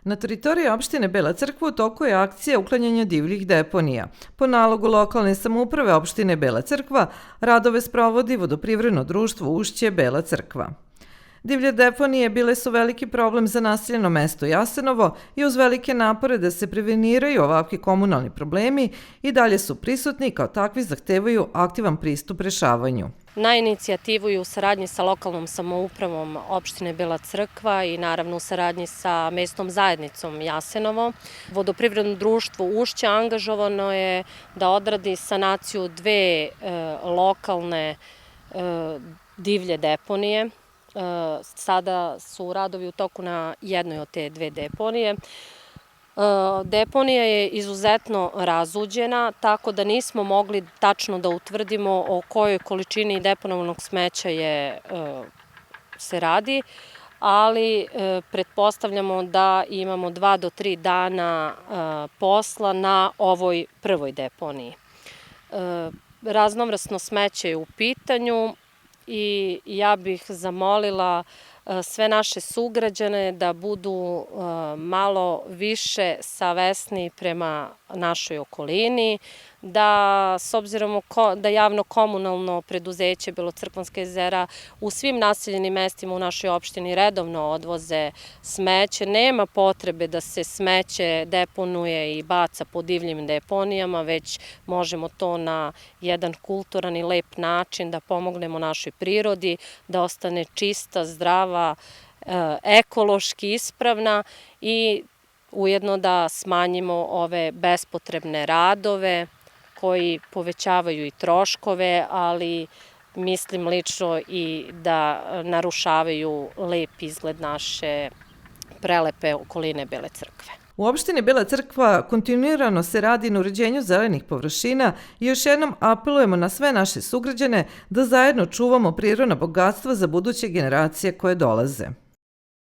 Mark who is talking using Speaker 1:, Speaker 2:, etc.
Speaker 1: Na teritoriji opštine Bela Crkva u toku je akcija uklanjanja divljih deponija. Po nalogu lokalne samouprave opštine Bela Crkva radove sprovodi vodoprivredno društvo Ušće Bela Crkva. Divlje deponije bile su veliki problem za naseljeno mesto Jasenovo i uz velike napore da se preveniraju ovakvi komunalni problemi i dalje su prisutni, kao takvi zahtevaju aktivan pristup rešavanju.
Speaker 2: Na inicijativu i u saradnji sa lokalnom samoupravom opštine Bela Crkva i naravno u saradnji sa mesnom zajednicom Jasenovo, vodoprivredno društvo Ušće angažovano je da odradi sanaciju dve lokalne divlje deponije. Sada su radovi u toku na jednoj od te dve deponije. Deponija je izuzetno razuđena, tako da nismo mogli tačno da utvrdimo o kojoj količini deponovanog smeća se radi, ali pretpostavljamo da imamo 2 do 3 dana posla na ovoj prvoj deponiji. Raznovrsno smeće je u pitanju i ja bih zamolila sve naše sugrađane da budu malo više savesni prema našoj okolini, da s obzirom da javno komunalno preduzeće Belocrkvanska jezera u svim naseljenim mestima u našoj opštini redovno odvoze smeće, nema potrebe da se smeće deponuje i baca po divljim deponijama, već možemo to na jedan kulturan i lep način da pomognemo našoj prirodi, da ostane čista, zdrava, ekološki ispravna i ujedno da smanjimo ove bespotrebne radove koji povećavaju i troškove, ali mislim lično i da narušavaju lep izgled naše prelepe okoline Bele Crkve.
Speaker 1: U opštini Bela Crkva kontinuirano se radi na uređenju zelenih površina i još jednom apelujemo na sve naše sugrađane da zajedno čuvamo prirodna bogatstva za buduće generacije koje dolaze.